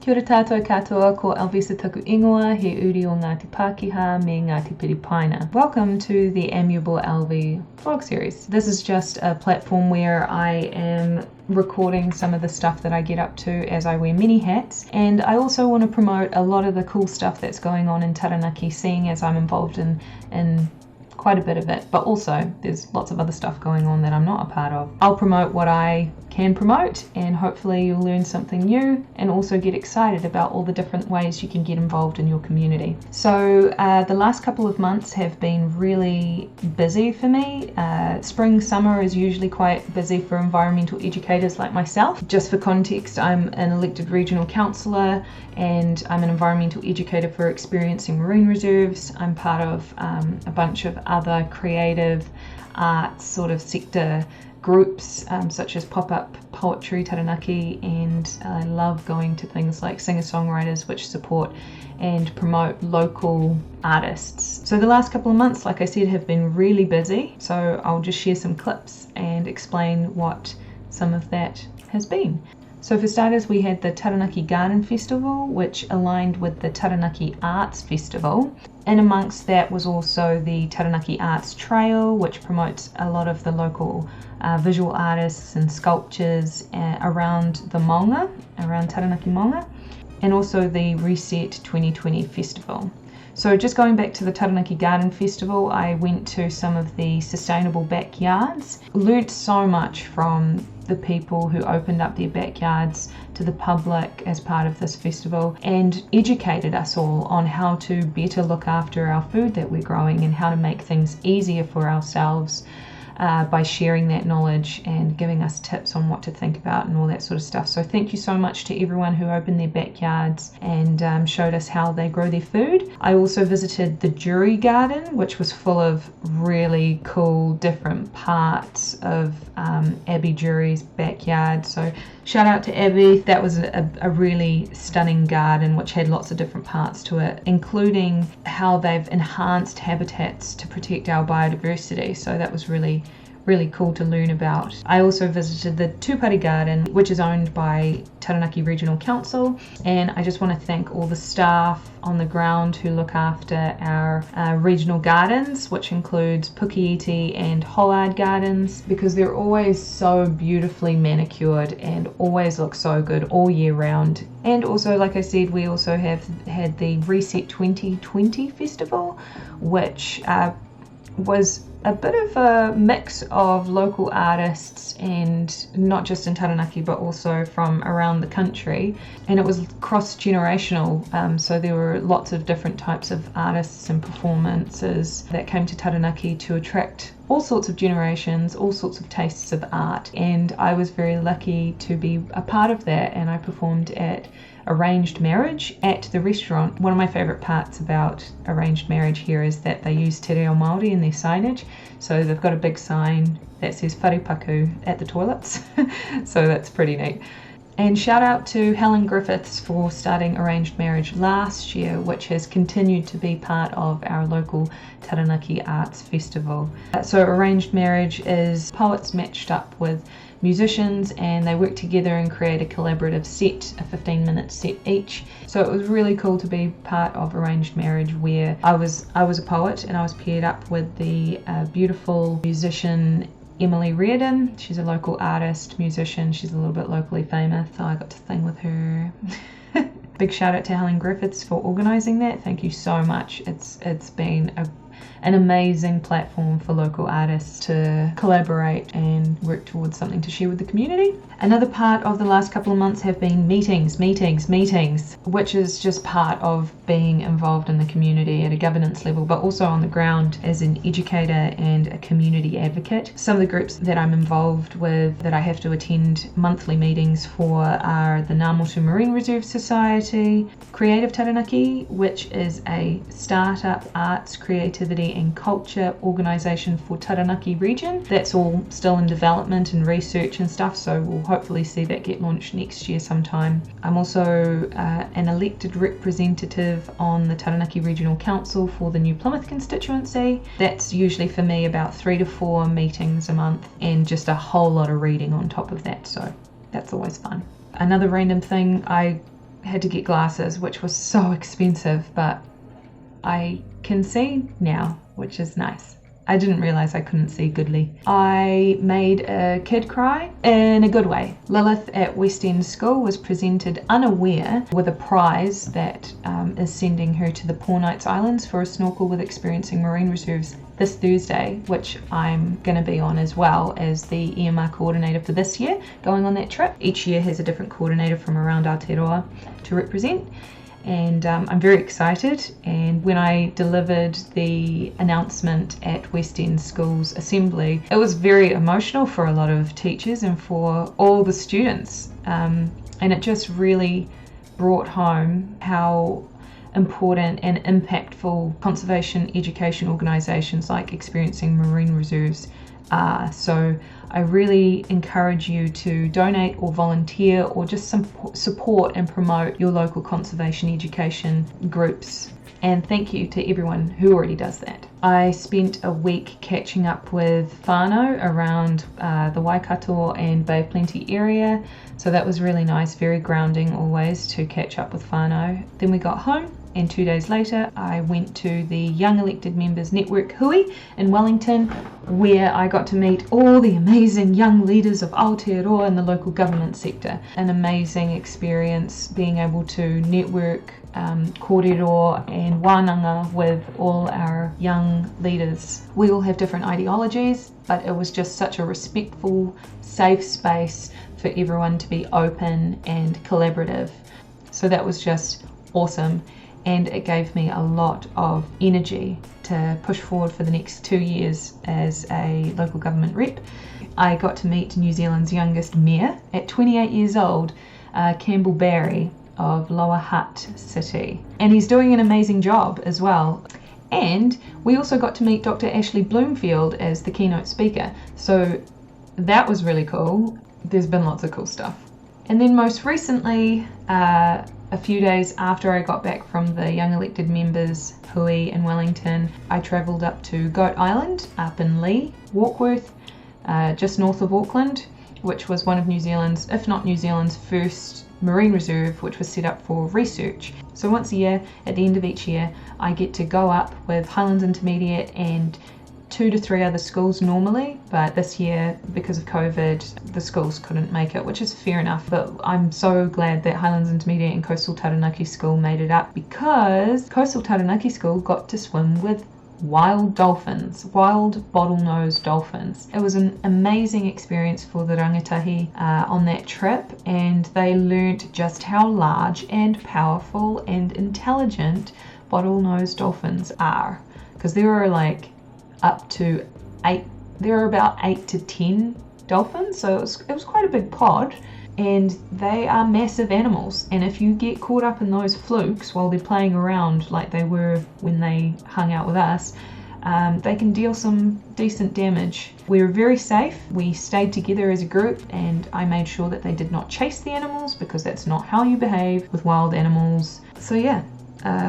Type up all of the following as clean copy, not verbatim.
Kia ora tātou katoa, ko Alvisa taku ingoa, he uri o Ngāti Pākehā me Ngāti Piripaina. Welcome to the Amiable Alvi vlog series. This is just a platform where I am recording some of the stuff that I get up to as I wear many hats, and I also want to promote a lot of the cool stuff that's going on in Taranaki, seeing as I'm involved in quite a bit of it, but also there's lots of other stuff going on that I'm not a part of. I'll promote what I can promote, and hopefully you'll learn something new and also get excited about all the different ways you can get involved in your community. So the last couple of months have been really busy for me. Spring, summer is usually quite busy for environmental educators like myself. Just for context, I'm an elected regional councillor and I'm an environmental educator for Experiencing Marine Reserves. I'm part of a bunch of other creative arts sort of sector groups such as Pop-Up Poetry Taranaki, and I love going to things like singer-songwriters which support and promote local artists. So the last couple of months, like I said, have been really busy, so I'll just share some clips and explain what some of that has been. So for starters, we had the Taranaki Garden Festival, which aligned with the Taranaki Arts Festival. And amongst that was also the Taranaki Arts Trail, which promotes a lot of the local visual artists and sculptures around the Maunga, around Taranaki Maunga, and also the Reset 2020 Festival. So just going back to the Taranaki Garden Festival, I went to some of the sustainable backyards, learnt so much from the people who opened up their backyards to the public as part of this festival, and educated us all on how to better look after our food that we're growing and how to make things easier for ourselves by sharing that knowledge and giving us tips on what to think about and all that sort of stuff. So thank you so much to everyone who opened their backyards and showed us how they grow their food. I also visited the Jury Garden, which was full of really cool different parts of Abby Jury's backyard. So shout out to Abby. That was a really stunning garden which had lots of different parts to it, including how they've enhanced habitats to protect our biodiversity. So that was really cool to learn about. I also visited the Tupari Garden, which is owned by Taranaki Regional Council, and I just want to thank all the staff on the ground who look after our regional gardens, which includes Pukeiti and Hollard Gardens, because they're always so beautifully manicured and always look so good all year round. And also, like I said, we also have had the Reset 2020 Festival, which was a bit of a mix of local artists, and not just in Taranaki but also from around the country, and it was cross-generational, so there were lots of different types of artists and performances that came to Taranaki to attract all sorts of generations, all sorts of tastes of art, and I was very lucky to be a part of that, and I performed at Arranged Marriage at the restaurant. One of my favourite parts about Arranged Marriage here is that they use te reo Māori in their signage. So they've got a big sign that says wharepaku at the toilets. So that's pretty neat. And shout out to Helen Griffiths for starting Arranged Marriage last year, which has continued to be part of our local Taranaki Arts Festival. So Arranged Marriage is poets matched up with musicians, and they work together and create a collaborative set, a 15-minute set each. So it was really cool to be part of Arranged Marriage, where I was a poet and I was paired up with the beautiful musician Emily Reardon. She's a local artist, musician, she's a little bit locally famous, so I got to sing with her. Big shout out to Helen Griffiths for organising that. Thank you so much. It's been an amazing platform for local artists to collaborate and work towards something to share with the community. Another part of the last couple of months have been meetings, which is just part of being involved in the community at a governance level, but also on the ground as an educator and a community advocate. Some of the groups that I'm involved with that I have to attend monthly meetings for are the Ngā Marine Reserve Society, Creative Taranaki, which is a startup arts, creativity and culture organisation for Taranaki region. That's all still in development and research and stuff, so we'll hopefully see that get launched next year sometime. I'm also an elected representative on the Taranaki Regional Council for the New Plymouth constituency. That's usually for me about 3 to 4 meetings a month and just a whole lot of reading on top of that, so that's always fun. Another random thing, I had to get glasses, which was so expensive, but I can see now, which is nice. I didn't realise I couldn't see goodly. I made a kid cry in a good way. Lilith at West End School was presented unaware with a prize that is sending her to the Poor Knights Islands for a snorkel with Experiencing Marine Reserves this Thursday, which I'm going to be on as well as the EMR coordinator for this year, going on that trip. Each year has a different coordinator from around Aotearoa to represent. And I'm very excited, and when I delivered the announcement at West End School's assembly, it was very emotional for a lot of teachers and for all the students, and it just really brought home how important and impactful conservation education organisations like Experiencing Marine Reserves are. So I really encourage you to donate or volunteer or just support and promote your local conservation education groups. And thank you to everyone who already does that. I spent a week catching up with whānau around the Waikato and Bay of Plenty area. So that was really nice, very grounding always to catch up with whānau. Then we got home, and 2 days later I went to the Young Elected Members Network Hui in Wellington, where I got to meet all the amazing young leaders of Aotearoa in the local government sector. An amazing experience being able to network kōrero and wānanga with all our young leaders. We all have different ideologies, but it was just such a respectful, safe space for everyone to be open and collaborative. So that was just awesome, and it gave me a lot of energy to push forward for the next 2 years as a local government rep. I got to meet New Zealand's youngest mayor at 28 years old, Campbell Barry of Lower Hutt City, and he's doing an amazing job as well. And we also got to meet Dr. Ashley Bloomfield as the keynote speaker, so that was really cool. There's been lots of cool stuff. And then most recently, a few days after I got back from the Young Elected Members Hui in Wellington, I travelled up to Goat Island up in Lee, Warkworth, just north of Auckland, which was one of New Zealand's, if not New Zealand's, first marine reserve, which was set up for research. So once a year, at the end of each year, I get to go up with Highlands Intermediate and 2 to 3 other schools normally, but this year, because of COVID, the schools couldn't make it, which is fair enough. But I'm so glad that Highlands Intermediate and Coastal Taranaki School made it up, because Coastal Taranaki School got to swim with wild dolphins, wild bottlenose dolphins. It was an amazing experience for the rangatahi on that trip, and they learnt just how large and powerful and intelligent bottlenose dolphins are, because there are like up to 8, there are about 8 to 10 dolphins, so it was quite a big pod, and they are massive animals, and if you get caught up in those flukes while they're playing around like they were when they hung out with us, they can deal some decent damage. We were very safe. We stayed together as a group, and I made sure that they did not chase the animals, because that's not how you behave with wild animals. So yeah,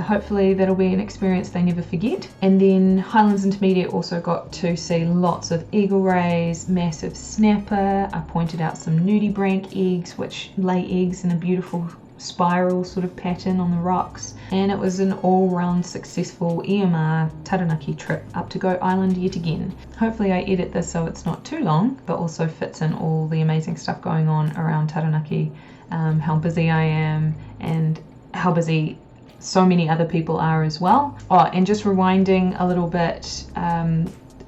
hopefully that'll be an experience they never forget. And then Highlands Intermediate also got to see lots of eagle rays, massive snapper. I pointed out some nudibranch eggs, which lay eggs in a beautiful spiral sort of pattern on the rocks. And it was an all-round successful EMR Taranaki trip up to Goat Island yet again. Hopefully I edit this so it's not too long, but also fits in all the amazing stuff going on around Taranaki, how busy I am and how busy so many other people are as well. Oh, and just rewinding a little bit,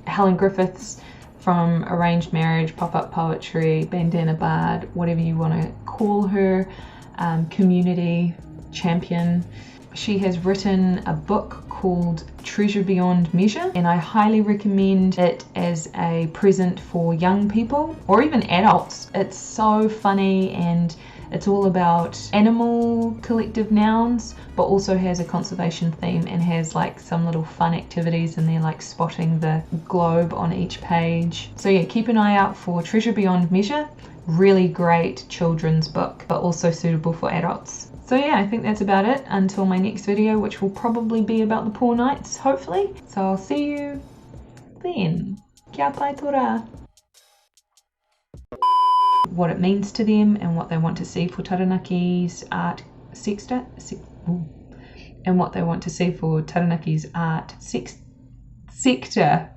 Helen Griffiths from Arranged Marriage, Pop-Up Poetry, Bandana Bard, whatever you want to call her, community champion. She has written a book called Treasure Beyond Measure, and I highly recommend it as a present for young people or even adults. It's so funny, and it's all about animal collective nouns, but also has a conservation theme and has like some little fun activities in there, like spotting the globe on each page. So yeah, keep an eye out for Treasure Beyond Measure. Really great children's book, but also suitable for adults. So yeah, I think that's about it until my next video, which will probably be about the Poor Knights, hopefully. So I'll see you then. Kia pai tora. What it means to them and what they want to see for Taranaki's art and what they want to see for Taranaki's art sector